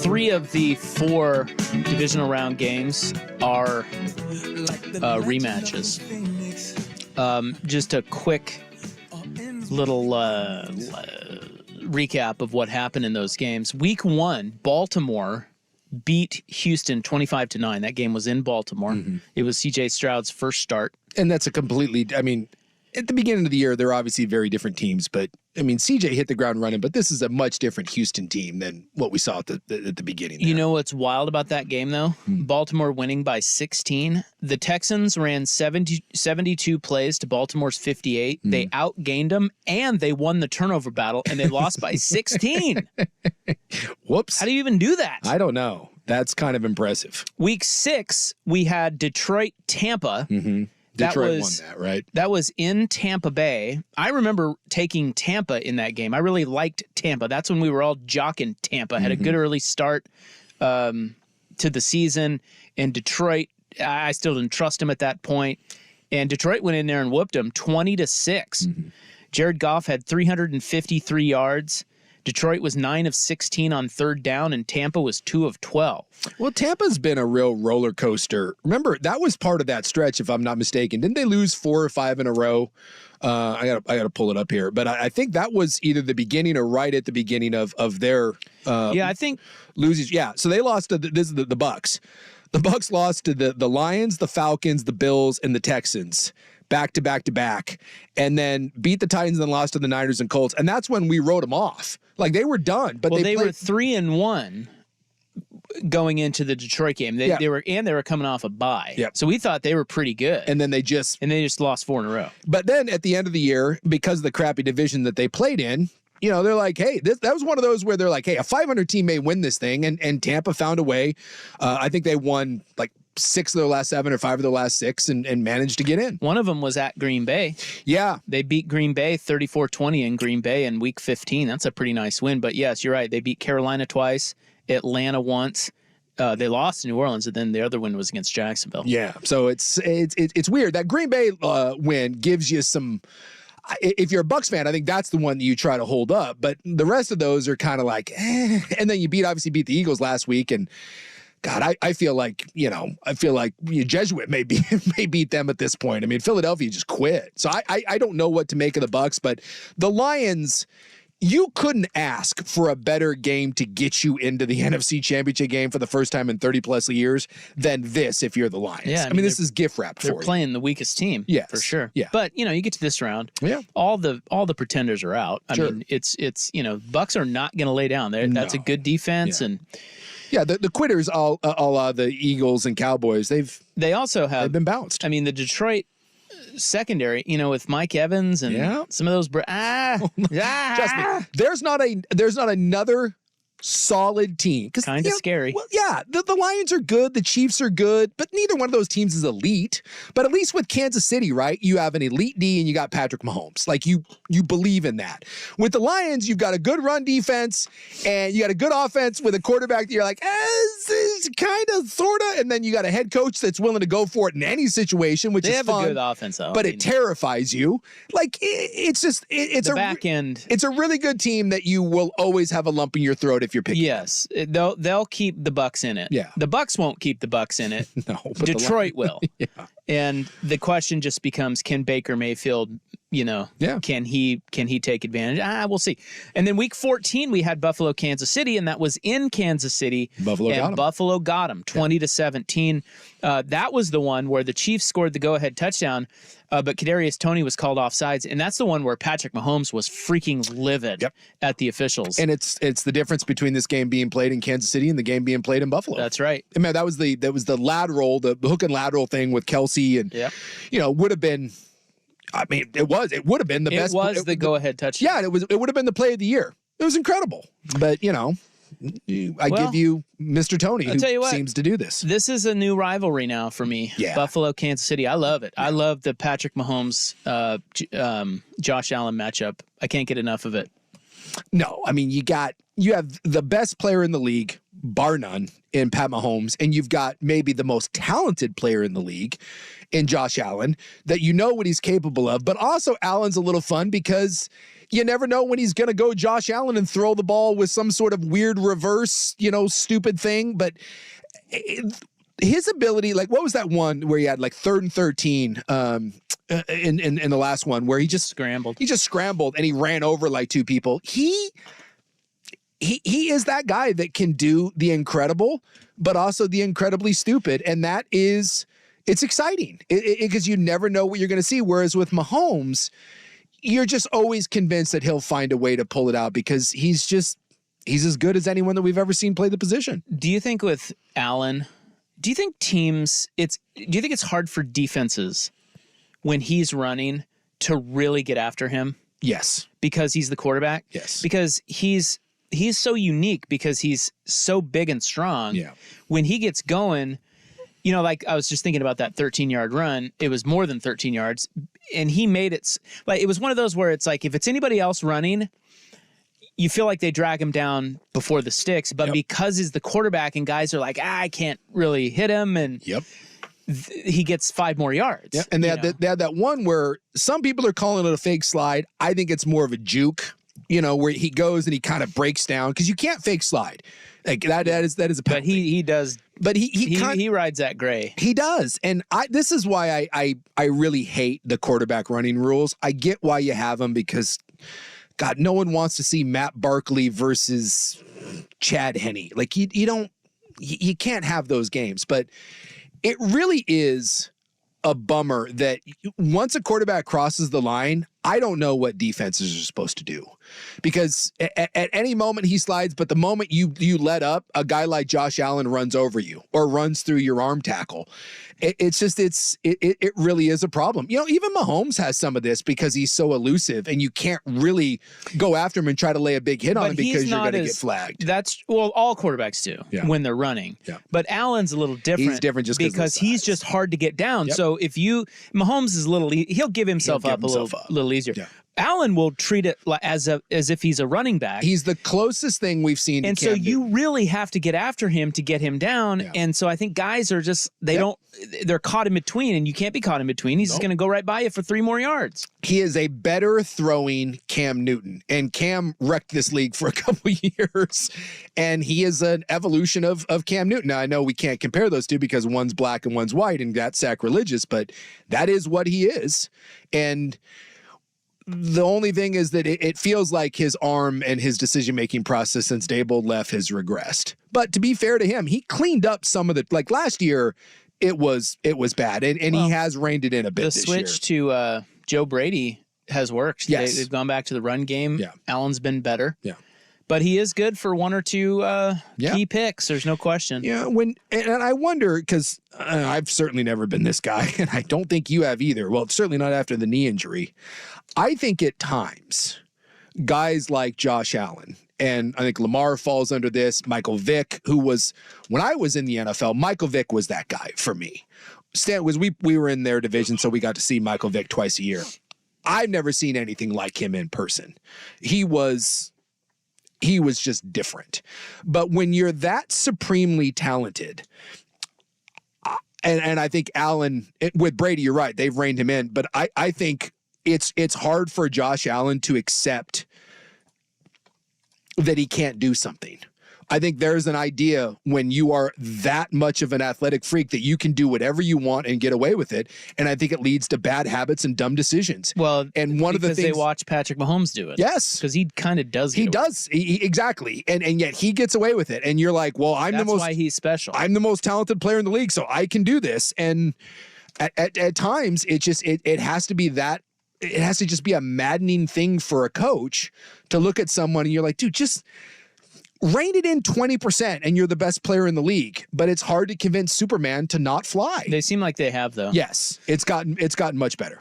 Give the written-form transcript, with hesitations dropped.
3 of the 4 divisional round games are rematches. Just a quick little recap of what happened in those games. Week 1, Baltimore beat Houston 25-9. That game was in Baltimore. Mm-hmm. It was C.J. Stroud's first start. And that's a completely, I mean, at the beginning of the year, they're obviously very different teams, but I mean, CJ hit the ground running, but this is a much different Houston team than what we saw at the beginning. There. You know what's wild about that game, though? Baltimore winning by 16. The Texans ran 72 plays to Baltimore's 58. They outgained them, and they won the turnover battle, and they lost by 16. Whoops. How do you even do that? I don't know. That's kind of impressive. Week 6, we had Detroit-Tampa. Mm-hmm. Detroit won that, right? That was in Tampa Bay. I remember taking Tampa in that game. I really liked Tampa. That's when we were all jocking Tampa. Had a good early start to the season. And Detroit, I still didn't trust them at that point. And Detroit went in there and whooped them 20-6. Jared Goff had 353 yards. Detroit was 9 of 16 on third down, and Tampa was 2 of 12. Well, Tampa's been a real roller coaster. Remember, that was part of that stretch, if I'm not mistaken. Didn't they lose 4 or 5 in a row? I gotta pull it up here, but I think that was either the beginning or right at the beginning of their. I think loses. Yeah, so they lost to the Bucks. The Bucks lost to the Lions, the Falcons, the Bills, and the Texans. Back to back, and then beat the Titans and then lost to the Niners and Colts. And that's when we wrote them off. Like, they were done. But they were 3-1 going into the Detroit game. They were coming off a bye. Yep. So we thought they were pretty good. And then they just lost 4 in a row. But then at the end of the year, because of the crappy division that they played in, you know, they're like, hey, that was one of those where they're like, hey, a 500 team may win this thing. And Tampa found a way. I think they won like 6 of their last 7 or 5 of their last 6 and managed to get in. One of them was at Green Bay. Yeah. They beat Green Bay 34-20 in Green Bay in week 15. That's a pretty nice win. But yes, you're right. They beat Carolina twice, Atlanta once. They lost to New Orleans, and then the other win was against Jacksonville. Yeah. So it's weird. That Green Bay win gives you some. If you're a Bucs fan, I think that's the one that you try to hold up. But the rest of those are kind of like, And then you obviously beat the Eagles last week, and God, I feel like, Jesuit may beat them at this point. I mean, Philadelphia just quit. So I don't know what to make of the Bucs, but the Lions, you couldn't ask for a better game to get you into the NFC Championship game for the first time in 30-plus years than this if you're the Lions. Yeah, I mean this is gift wrapped for you. They're playing the weakest team, yes, for sure. Yeah. But, you get to this round, all the pretenders are out. I mean, it's Bucs are not going to lay down. That's a good defense, and yeah, the quitters, all the Eagles and Cowboys, they've been bounced. I mean, the Detroit secondary, with Mike Evans and some of those. Trust me, there's not another solid team. Kind of scary. Well, yeah, the Lions are good, the Chiefs are good, but neither one of those teams is elite. But at least with Kansas City, right, you have an elite D and you got Patrick Mahomes. Like, you believe in that. With the Lions, you've got a good run defense and you got a good offense with a quarterback that you're like, kind of, sort of, and then you got a head coach that's willing to go for it in any situation, which is fun. They have a good offense, though. But it terrifies you. Like, it's a back end. It's a really good team that you will always have a lump in your throat if you're picking. Yes, they'll keep the Bucs in it. Yeah, the Bucs won't keep the Bucs in it. No, but Detroit will. Yeah. And the question just becomes: can Baker Mayfield, can he take advantage? We'll see. And then week 14, we had Buffalo, Kansas City, and that was in Kansas City. Buffalo got him 20-17. That was the one where the Chiefs scored the go-ahead touchdown, but Kadarius Toney was called offsides, and that's the one where Patrick Mahomes was freaking livid at the officials. And it's the difference between this game being played in Kansas City and the game being played in Buffalo. That's right. I mean, that was the lateral, the hook and lateral thing with Kelsey, and would have been. I mean, it would have been the best. It was the go-ahead touchdown. Yeah, it would have been the play of the year. It was incredible. But, I give you Mr. Tony, who seems to do this. This is a new rivalry now for me. Yeah. Buffalo, Kansas City. I love it. Yeah. I love the Patrick Mahomes, Josh Allen matchup. I can't get enough of it. No, I mean, you have the best player in the league, bar none, in Pat Mahomes, and you've got maybe the most talented player in the league in Josh Allen, that what he's capable of. But also Allen's a little fun because you never know when he's going to go Josh Allen and throw the ball with some sort of weird reverse, stupid thing. But his ability, like, what was that one where he had like 3rd and 13 in the last one where he just scrambled. He just scrambled and he ran over like 2 people. He is that guy that can do the incredible, but also the incredibly stupid. And it's exciting because you never know what you're going to see. Whereas with Mahomes, you're just always convinced that he'll find a way to pull it out because he's as good as anyone that we've ever seen play the position. Do you think with Allen, do you think it's hard for defenses when he's running to really get after him? Yes. Because he's the quarterback? Yes. Because he's so unique because he's so big and strong. Yeah. When he gets going, like I was just thinking about that 13-yard run. It was more than 13 yards. And he made it like it was one of those where it's like if it's anybody else running, you feel like they drag him down before the sticks. But because he's the quarterback and guys are like, I can't really hit him. And he gets 5 more yards. Yep. And they had that one where some people are calling it a fake slide. I think it's more of a juke, where he goes and he kind of breaks down because you can't fake slide. Like that is a penalty. But he does. But he rides that gray. He does. And this is why I really hate the quarterback running rules. I get why you have them because, God, no one wants to see Matt Barkley versus Chad Henne. Like you can't have those games. But it really is a bummer that once a quarterback crosses the line, I don't know what defenses are supposed to do because at any moment he slides, but the moment you let up, a guy like Josh Allen runs over you or runs through your arm tackle. It really is a problem. Even Mahomes has some of this because he's so elusive and you can't really go after him and try to lay a big hit on him because you're going to get flagged. All quarterbacks do when they're running. Yeah. But Allen's a little different. He's different just because he's just hard to get down. Yep. So if Mahomes is he'll give himself up a little easier. Yeah. Allen will treat it as if he's a running back. He's the closest thing we've seen. And so you really have to get after him to get him down. Yeah. And so I think guys are just, they're caught in between and you can't be caught in between. He's just going to go right by you for 3 more yards. He is a better throwing Cam Newton, and Cam wrecked this league for a couple years, and he is an evolution of Cam Newton. Now, I know we can't compare those two because one's black and one's white, and that's sacrilegious, but that is what he is. And the only thing is that it feels like his arm and his decision-making process since Daboll left has regressed. But to be fair to him, he cleaned up some of like last year, it was bad, and he has reined it in a bit this year. The switch to Joe Brady has worked. Yes. They've gone back to the run game. Yeah. Allen's been better. Yeah. But he is good for 1 or 2 key picks. There's no question. Yeah, and I wonder, because I've certainly never been this guy, and I don't think you have either. Well, certainly not after the knee injury. I think at times, guys like Josh Allen, and I think Lamar falls under this, Michael Vick, who was, when I was in the NFL, Michael Vick was that guy for me. We were in their division, so we got to see Michael Vick twice a year. I've never seen anything like him in person. He was just different. But when you're that supremely talented, and I think Allen, with Brady, you're right, they've reined him in, but I think it's hard for Josh Allen to accept that he can't do something. I think there's an idea when you are that much of an athletic freak that you can do whatever you want and get away with it. And I think it leads to bad habits and dumb decisions. Well, and one of the things they watch Patrick Mahomes do it. Yes. Because he kind of does. He does. Exactly. And yet he gets away with it. And you're like, well, that's why he's special. I'm the most talented player in the league, so I can do this. And at times it has to be that. It has to just be a maddening thing for a coach to look at someone and you're like, dude, just rein it in 20% and you're the best player in the league. But it's hard to convince Superman to not fly. They seem like they have, though. Yes, it's gotten much better.